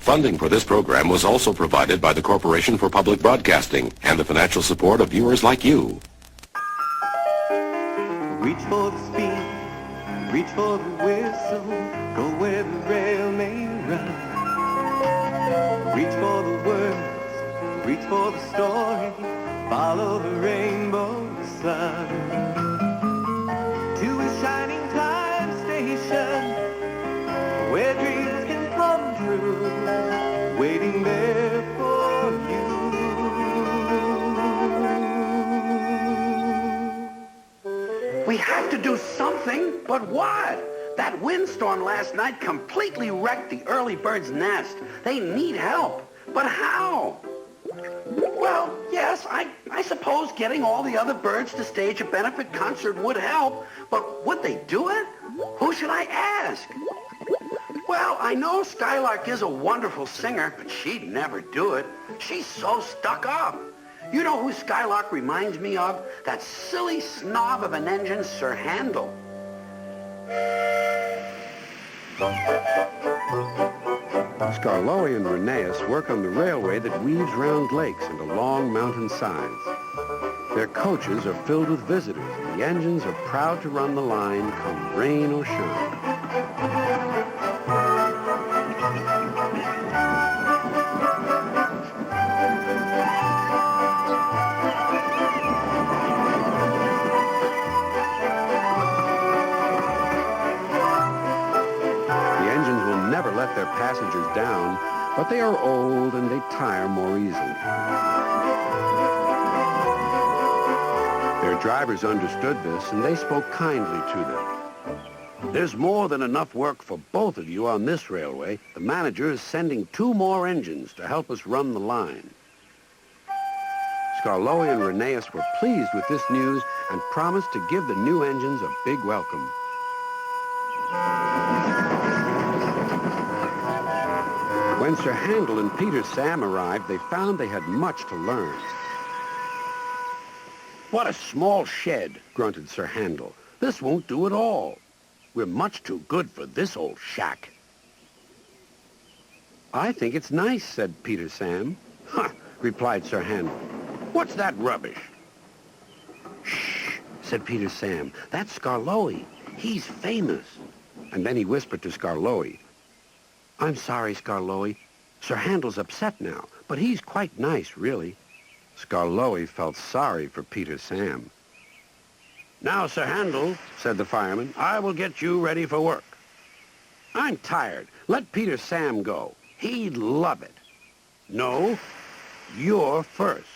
Funding for this program was also provided by the Corporation for Public Broadcasting and the financial support of viewers like you. Reach for the speed, reach for the whistle, go where the rail may run. Reach for the words, reach for the story, follow the rainbow sun. To a shining time station, where dreams can come true, waiting there for you. We have to do something, but what? That windstorm last night completely wrecked the early bird's nest. They need help, but how? Well, yes, I suppose getting all the other birds to stage a benefit concert would help, but would they do it? Who should I ask? Well, I know Skylark is a wonderful singer, but she'd never do it. She's so stuck up. You know who Skylark reminds me of? That silly snob of an engine, Sir Handel. Skarloey and Rheneas work on the railway that weaves round lakes and along mountain sides. Their coaches are filled with visitors, and the engines are proud to run the line, come rain or shine. Let their passengers down, but they are old and they tire more easily. Their drivers understood this and they spoke kindly to them. There's more than enough work for both of you on this railway. The manager is sending 2 more engines to help us run the line. Skarloey and Rheneas were pleased with this news and promised to give the new engines a big welcome. When Sir Handel and Peter Sam arrived, they found they had much to learn. What a small shed, grunted Sir Handel. This won't do at all. We're much too good for this old shack. I think it's nice, said Peter Sam. Huh, replied Sir Handel. What's that rubbish? Shh, said Peter Sam. That's Skarloey. He's famous. And then he whispered to Skarloey. I'm sorry, Skarloey. Sir Handel's upset now, but he's quite nice, really. Skarloey felt sorry for Peter Sam. Now, Sir Handel, said the fireman, I will get you ready for work. I'm tired. Let Peter Sam go. He'd love it. No, you're first.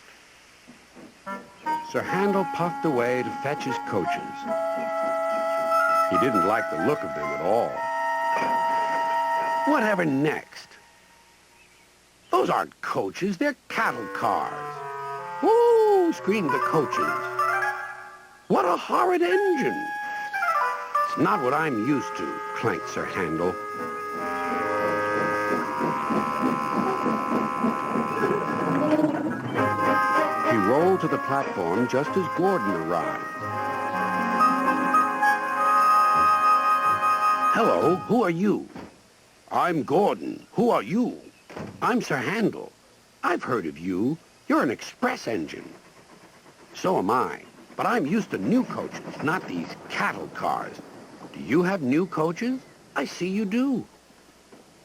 Sir Handel puffed away to fetch his coaches. He didn't like the look of them at all. Whatever next? Those aren't coaches, they're cattle cars. Woo! Screamed the coaches. What a horrid engine! It's not what I'm used to, clanked Sir Handel. He rolled to the platform just as Gordon arrived. Hello, who are you? I'm Gordon. Who are you? I'm Sir Handel. I've heard of you. You're an express engine. So am I. But I'm used to new coaches, not these cattle cars. Do you have new coaches? I see you do.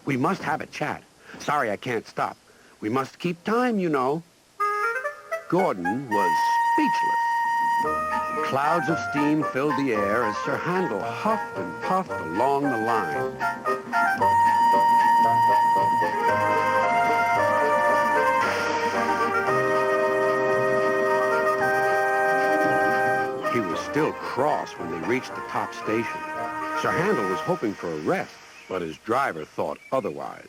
We must have a chat. Sorry I can't stop. We must keep time, you know. Gordon was speechless. Clouds of steam filled the air as Sir Handel huffed and puffed along the line. He was still cross when they reached the top station. Sir Handel was hoping for a rest, but his driver thought otherwise.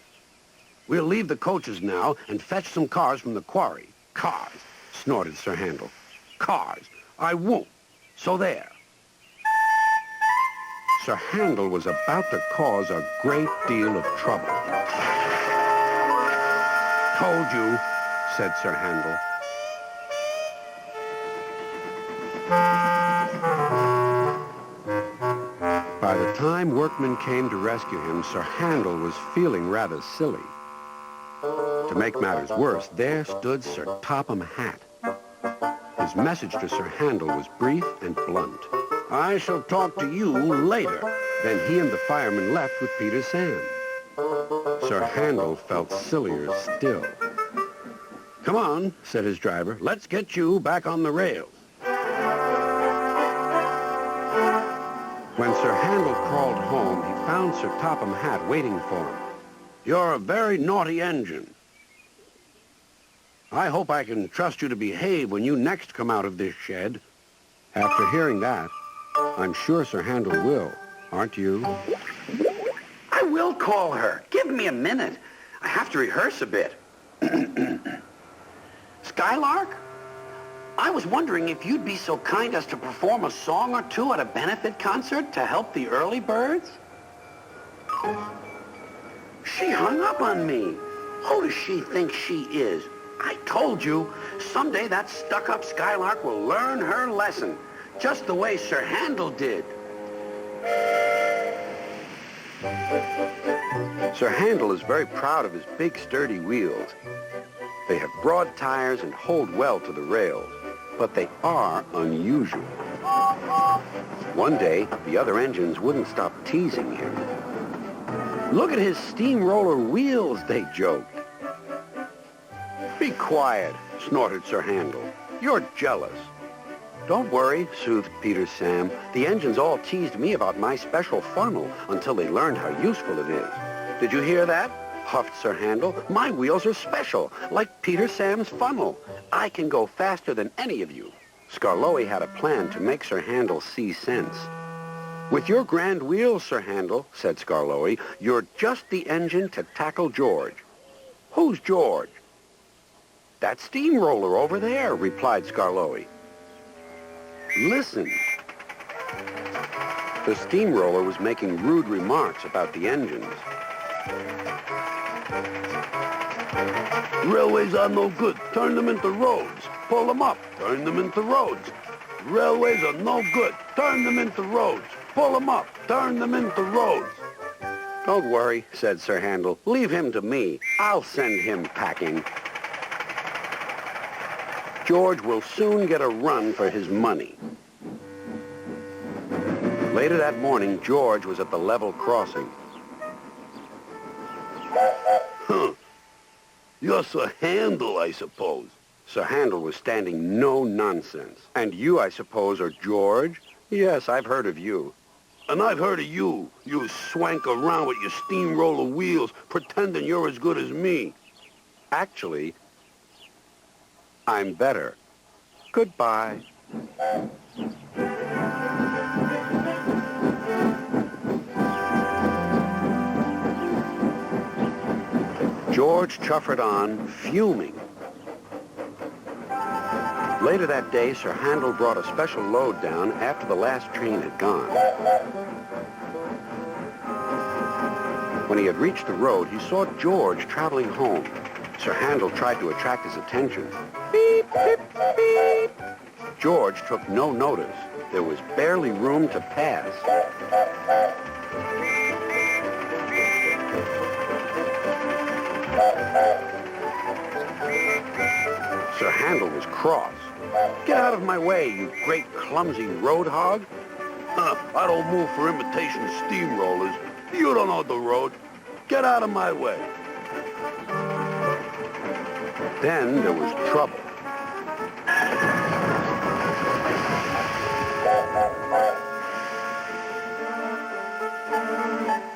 We'll leave the coaches now and fetch some cars from the quarry. Cars, snorted Sir Handel. Cars. I won't. So there. Sir Handel was about to cause a great deal of trouble. Told you, said Sir Handel. By the time workmen came to rescue him, Sir Handel was feeling rather silly. To make matters worse, there stood Sir Topham Hatt. His message to Sir Handel was brief and blunt. "I shall talk to you later." Then he and the fireman left with Peter Sam. Sir Handel felt sillier still. "Come on," said his driver. "Let's get you back on the rails." When Sir Handel crawled home, he found Sir Topham Hatt waiting for him. "You're a very naughty engine. I hope I can trust you to behave when you next come out of this shed." After hearing that, I'm sure Sir Handel will, aren't you? I will call her. Give me a minute. I have to rehearse a bit. Skylark, I was wondering if you'd be so kind as to perform a song or two at a benefit concert to help the early birds. She hung up on me. Who does she think she is? I told you, someday that stuck-up Skylark will learn her lesson, just the way Sir Handel did. Sir Handel is very proud of his big, sturdy wheels. They have broad tires and hold well to the rails, but they are unusual. One day, the other engines wouldn't stop teasing him. "Look at his steamroller wheels," they joked. "Be quiet," snorted Sir Handel. "You're jealous." "Don't worry," soothed Peter Sam. "The engines all teased me about my special funnel until they learned how useful it is." "Did you hear that?" huffed Sir Handel. "My wheels are special, like Peter Sam's funnel. I can go faster than any of you." Skarloey had a plan to make Sir Handel see sense. "With your grand wheels, Sir Handel," said Skarloey, "you're just the engine to tackle George." "Who's George?" "That steamroller over there," replied Skarloey. "Listen." The steamroller was making rude remarks about the engines. "Railways are no good. Turn them into roads. Pull them up. Turn them into roads. Railways are no good. Turn them into roads. Pull them up. Turn them into roads." "Don't worry," said Sir Handel. "Leave him to me. I'll send him packing. George will soon get a run for his money." Later that morning, George was at the level crossing. "Huh. You're Sir Handel, I suppose." Sir Handel was standing no nonsense. "And you, I suppose, are George?" "Yes, I've heard of you." "And I've heard of you. You swank around with your steamroller wheels, pretending you're as good as me." "Actually, I'm better. Goodbye." George chuffered on, fuming. Later that day, Sir Handel brought a special load down after the last train had gone. When he had reached the road, he saw George traveling home. Sir Handel tried to attract his attention. "Beep, beep, beep." George took no notice. There was barely room to pass. Sir Handel was cross. "Get out of my way, you great clumsy road hog." "I don't move for imitation steamrollers. You don't know the road. Get out of my way." Then there was trouble.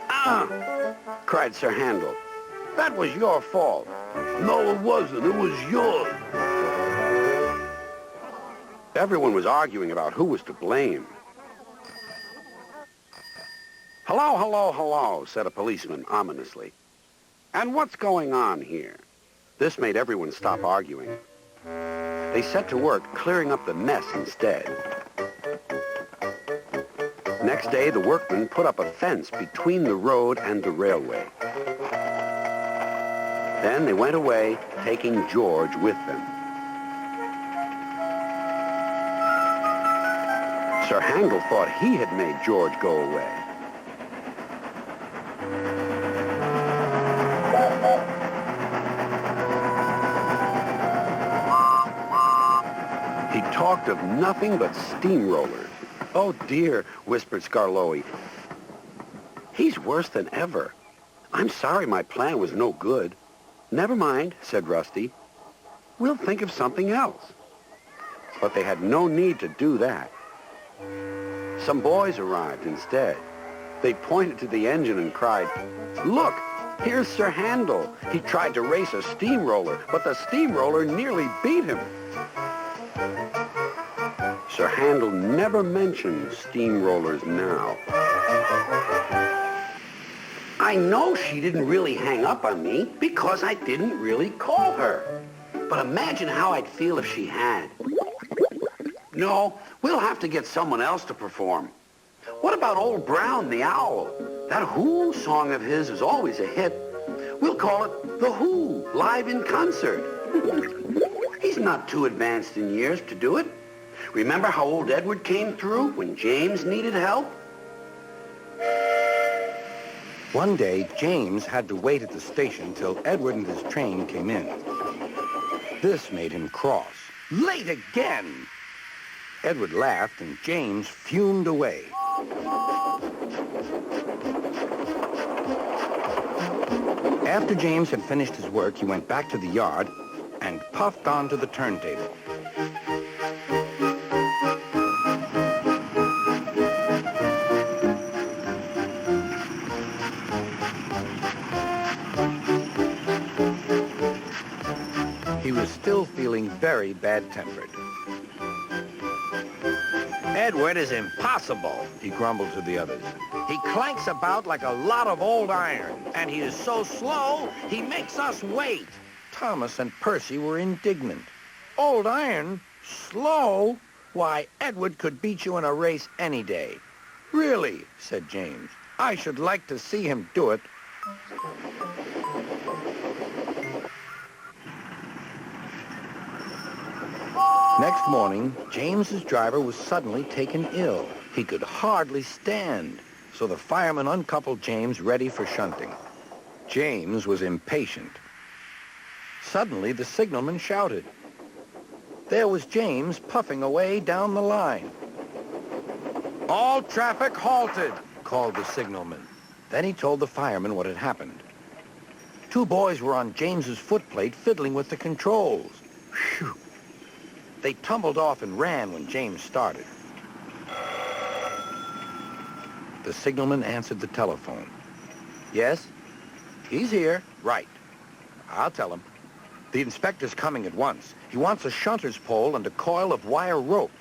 "Ah!" cried Sir Handel. "That was your fault." "No, it wasn't. It was yours." Everyone was arguing about who was to blame. "Hello, hello, hello," said a policeman ominously. "And what's going on here?" This made everyone stop arguing. They set to work clearing up the mess instead. Next day, the workmen put up a fence between the road and the railway. Then they went away, taking George with them. Sir Handel thought he had made George go away. talked of nothing but steamrollers. Oh, dear, whispered Scarloey. He's worse than ever. I'm sorry my plan was no good. Never mind, said Rusty. We'll think of something else. But they had no need to do that. Some boys arrived instead. They pointed to the engine and cried, "Look, here's Sir Handel. He tried to race a steamroller, but the steamroller nearly beat him." Sir Handel never mentioned steamrollers now. I know she didn't really hang up on me because I didn't really call her. But imagine how I'd feel if she had. No, we'll have to get someone else to perform. What about Old Brown the Owl? That Who song of his is always a hit. We'll call it The Who, live in concert. He's not too advanced in years to do it. Remember how old Edward came through when James needed help? One day, James had to wait at the station till Edward and his train came in. This made him cross. Late again! Edward laughed and James fumed away. After James had finished his work, he went back to the yard and puffed onto the turntable. He was still feeling very bad-tempered. Edward is impossible, He grumbled to the others. He clanks about like a lot of old iron, and he is so slow, he makes us wait. Thomas and Percy were indignant. Old iron? Slow? Why, Edward could beat you in a race any day. Really, said James. I should like to see him do it. Next morning, James's driver was suddenly taken ill. He could hardly stand, so the fireman uncoupled James ready for shunting. James was impatient. Suddenly, the signalman shouted. There was James puffing away down the line. All traffic halted, called the signalman. Then he told the fireman what had happened. Two boys were on James's footplate fiddling with the controls. Phew! They tumbled off and ran when James started. The signalman answered the telephone. Yes? He's here. Right. I'll tell him. The inspector's coming at once. He wants a shunter's pole and a coil of wire rope.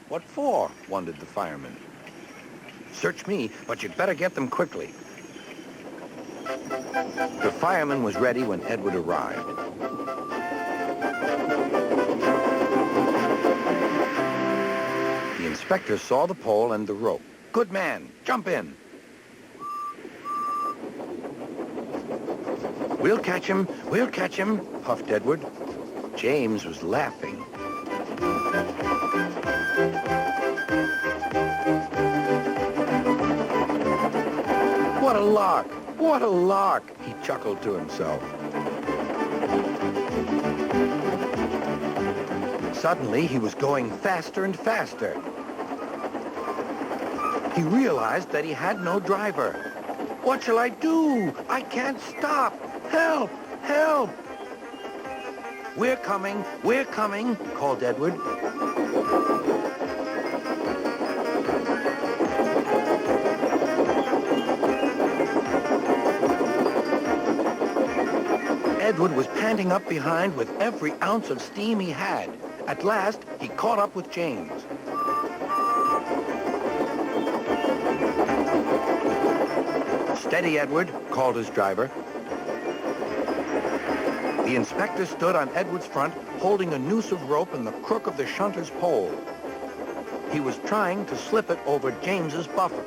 What for? Wondered the fireman. Search me, but you'd better get them quickly. The fireman was ready when Edward arrived. The inspector saw the pole and the rope. Good man, jump in. We'll catch him, puffed Edward. James was laughing. What a lark, he chuckled to himself. Suddenly, he was going faster and faster. He realized that he had no driver. What shall I do? I can't stop. Help! Help! We're coming, called Edward. Edward was panting up behind with every ounce of steam he had. At last, he caught up with James. Steady, Edward, called his driver. The inspector stood on Edward's front, holding a noose of rope in the crook of the shunter's pole. He was trying to slip it over James's buffer.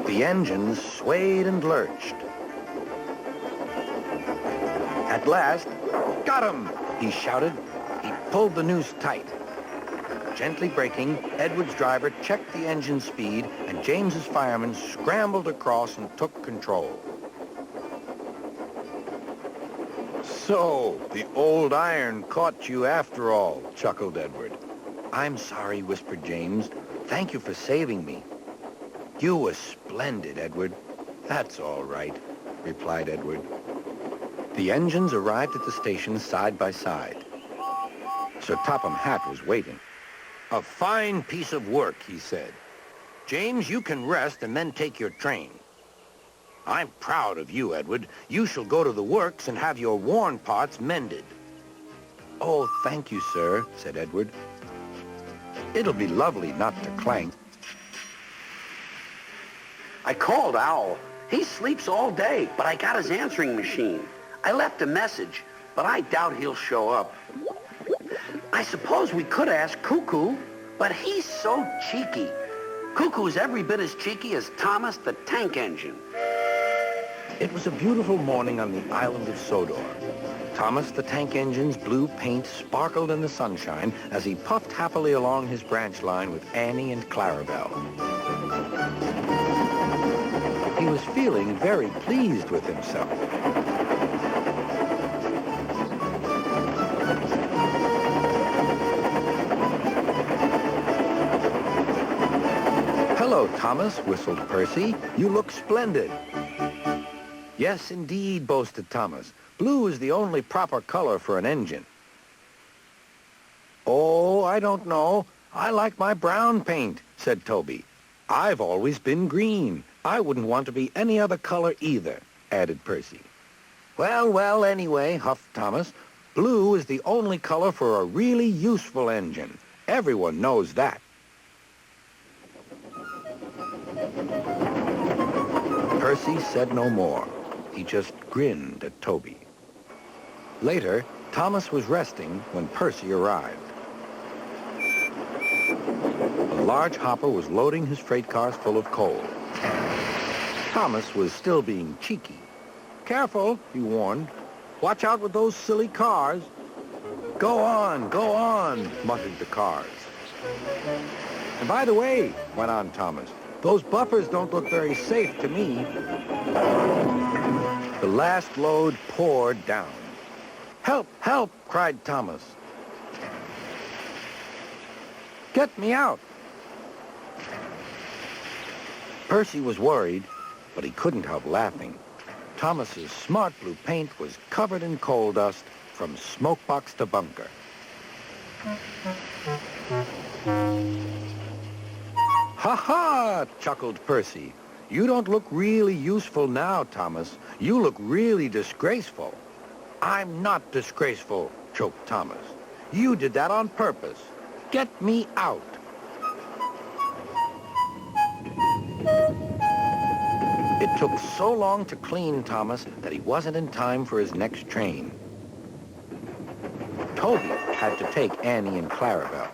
The engines swayed and lurched. At last, got him, he shouted. He pulled the noose tight. Gently braking, Edward's driver checked the engine speed, and James's fireman scrambled across and took control. So, the old iron caught you after all, chuckled Edward. I'm sorry, whispered James. Thank you for saving me. You were splendid, Edward. That's all right, replied Edward. The engines arrived at the station side by side. Sir Topham Hatt was waiting. A fine piece of work, he said. James, you can rest and then take your train. I'm proud of you, Edward. You shall go to the works and have your worn parts mended. Oh, thank you, sir, said Edward. It'll be lovely not to clank. I called Owl. He sleeps all day, but I got his answering machine. I left a message, but I doubt he'll show up. I suppose we could ask Cuckoo, but he's so cheeky. Cuckoo's every bit as cheeky as Thomas the Tank Engine. It was a beautiful morning on the island of Sodor. Thomas the Tank Engine's blue paint sparkled in the sunshine as he puffed happily along his branch line with Annie and Clarabelle. He was feeling very pleased with himself. Hello, Thomas, whistled Percy. You look splendid. Yes, indeed, boasted Thomas. Blue is the only proper color for an engine. Oh, I don't know. I like my brown paint, said Toby. I've always been green. I wouldn't want to be any other color either, added Percy. Well, anyway, huffed Thomas, blue is the only color for a really useful engine. Everyone knows that. Percy said no more. He just grinned at Toby. Later, Thomas was resting when Percy arrived. A large hopper was loading his freight cars full of coal. Thomas was still being cheeky. Careful, he warned. Watch out with those silly cars. Go on, muttered the cars. And by the way, went on Thomas, those buffers don't look very safe to me. The last load poured down. Help, help, cried Thomas. Get me out. Percy was worried, but he couldn't help laughing. Thomas's smart blue paint was covered in coal dust from smokebox to bunker. Ha-ha, chuckled Percy. You don't look really useful now, Thomas. You look really disgraceful. I'm not disgraceful, choked Thomas. You did that on purpose. Get me out. It took so long to clean Thomas that he wasn't in time for his next train. Toby had to take Annie and Clarabelle.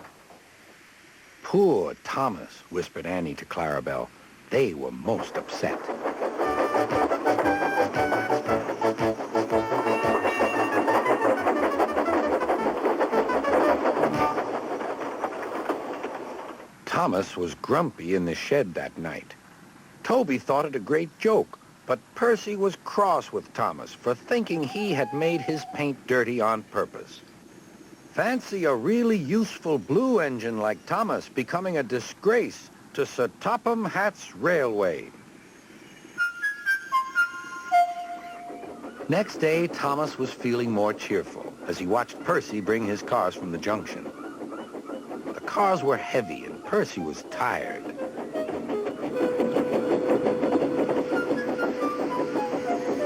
Poor Thomas, whispered Annie to Clarabelle. They were most upset. Thomas was grumpy in the shed that night. Toby thought it a great joke, but Percy was cross with Thomas for thinking he had made his paint dirty on purpose. Fancy a really useful blue engine like Thomas becoming a disgrace to Sir Topham Hatt's railway. Next day, Thomas was feeling more cheerful as he watched Percy bring his cars from the junction. The cars were heavy and Percy was tired.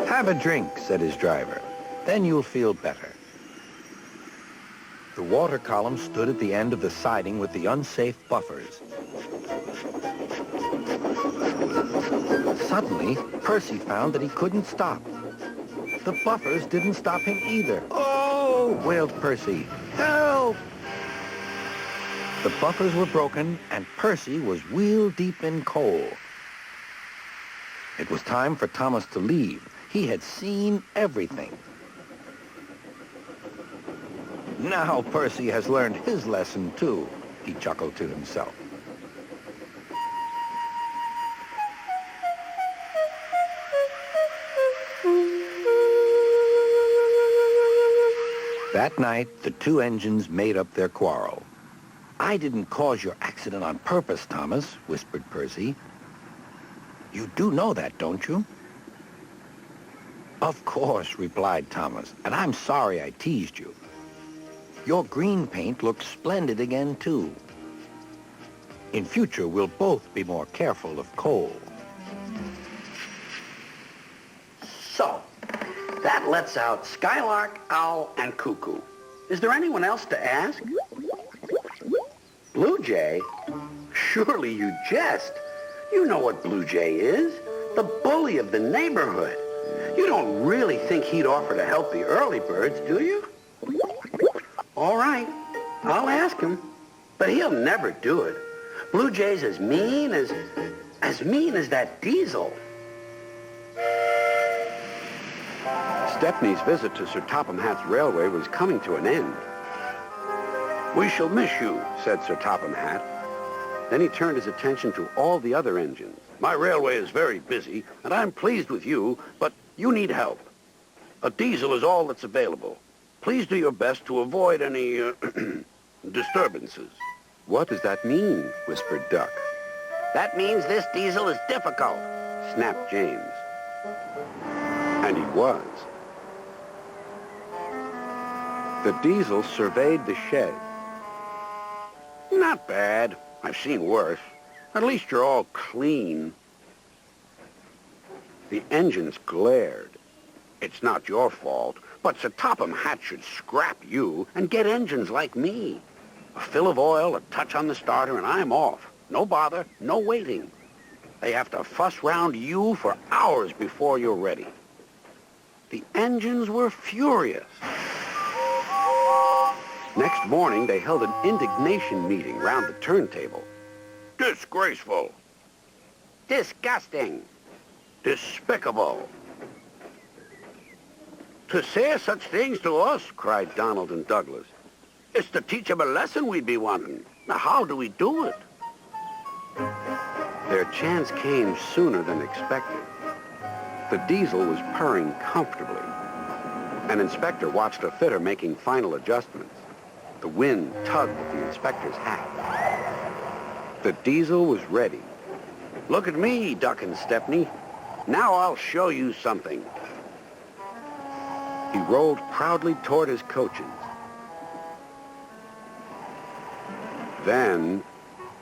Have a drink, said his driver. Then you'll feel better. The water column stood at the end of the siding with the unsafe buffers. Suddenly, Percy found that he couldn't stop. The buffers didn't stop him either. Oh, wailed Percy. Help! The buffers were broken, and Percy was wheel-deep in coal. It was time for Thomas to leave. He had seen everything. Now Percy has learned his lesson, too, he chuckled to himself. That night, the two engines made up their quarrel. "I didn't cause your accident on purpose, Thomas," whispered Percy. "You do know that, don't you?" "Of course," replied Thomas, "and I'm sorry I teased you. Your green paint looks splendid again, too. In future, we'll both be more careful of coal." So, that lets out Skylark, Owl, and Cuckoo. Is there anyone else to ask? Blue Jay? Surely you jest. You know what Blue Jay is. The bully of the neighborhood. You don't really think he'd offer to help the early birds, do you? All right, I'll ask him. But he'll never do it. Blue Jay's as mean as that Diesel. Stepney's visit to Sir Topham Hatt's railway was coming to an end. "We shall miss you," said Sir Topham Hatt. Then he turned his attention to all the other engines. "My railway is very busy, and I'm pleased with you, but you need help. A diesel is all that's available. Please do your best to avoid any disturbances." What does that mean? Whispered Duck. That means this diesel is difficult. Snapped James. And he was. The diesel surveyed the shed. "Not bad. I've seen worse. At least you're all clean." The engines glared. "It's not your fault, but Sir Topham Hatt should scrap you and get engines like me. A fill of oil, a touch on the starter, and I'm off. No bother, no waiting. They have to fuss round you for hours before you're ready." The engines were furious. Next morning, they held an indignation meeting round the turntable. "Disgraceful. Disgusting. Despicable. To say such things to us," cried Donald and Douglas. "It's to teach 'em a lesson we'd be wanting. Now, how do we do it?" Their chance came sooner than expected. The diesel was purring comfortably. An inspector watched a fitter making final adjustments. The wind tugged at the inspector's hat. The diesel was ready. "Look at me, Duck and Stepney. Now I'll show you something." He rolled proudly toward his coaches. Then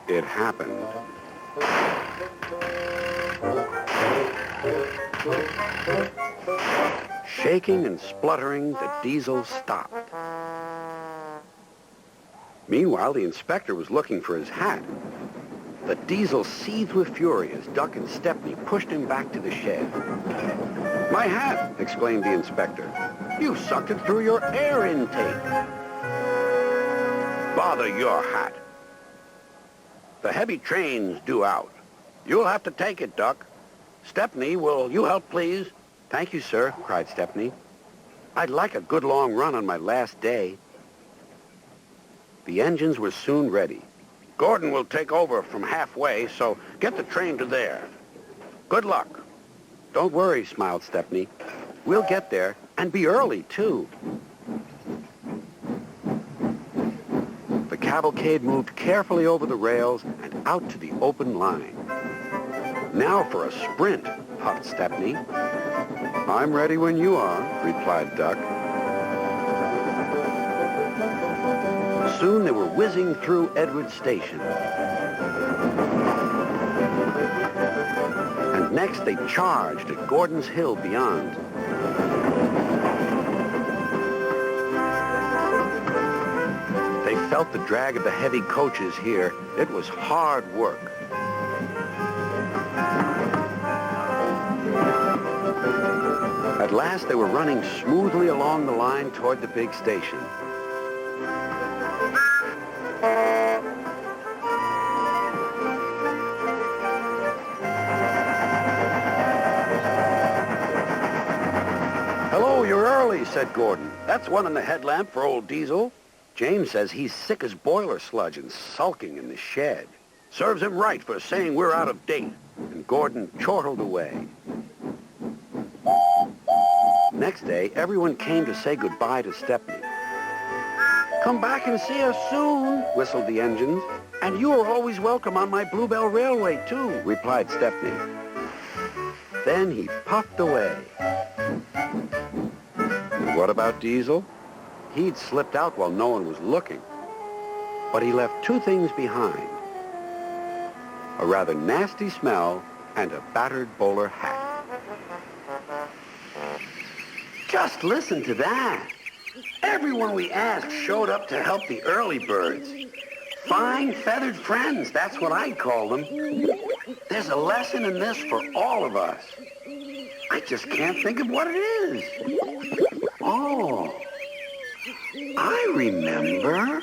it happened. Shaking and spluttering, the diesel stopped. Meanwhile, the inspector was looking for his hat. The diesel seethed with fury as Duck and Stepney pushed him back to the shed. "My hat!" exclaimed the inspector. "You sucked it through your air intake." "Bother your hat. The heavy train's due out. You'll have to take it, Duck. Stepney, will you help, please?" "Thank you, sir," cried Stepney. "I'd like a good long run on my last day." The engines were soon ready. "Gordon will take over from halfway, so get the train to there. Good luck." "Don't worry," smiled Stepney. "We'll get there, and be early, too." The cavalcade moved carefully over the rails and out to the open line. "Now for a sprint," puffed Stepney. "I'm ready when you are," replied Duck. Soon they were whizzing through Edward Station. And next they charged at Gordon's Hill beyond. They felt the drag of the heavy coaches here. It was hard work. At last they were running smoothly along the line toward the big station. "Hello, you're early," said Gordon. "That's one in the headlamp for old Diesel. James says he's sick as boiler sludge and sulking in the shed." Serves him right for saying we're out of date." And Gordon chortled away. Next day, everyone came to say goodbye to Stepney. Come back and see us soon, whistled the engines. And you are always welcome on my Bluebell Railway, too, replied Stepney. Then he puffed away. What about Diesel? He'd slipped out while no one was looking. But he left two things behind. A rather nasty smell and a battered bowler hat. Just listen to that. Everyone we asked showed up to help the early birds. Fine feathered friends, that's what I'd call them. There's a lesson in this for all of us. I just can't think of what it is. Oh, I remember.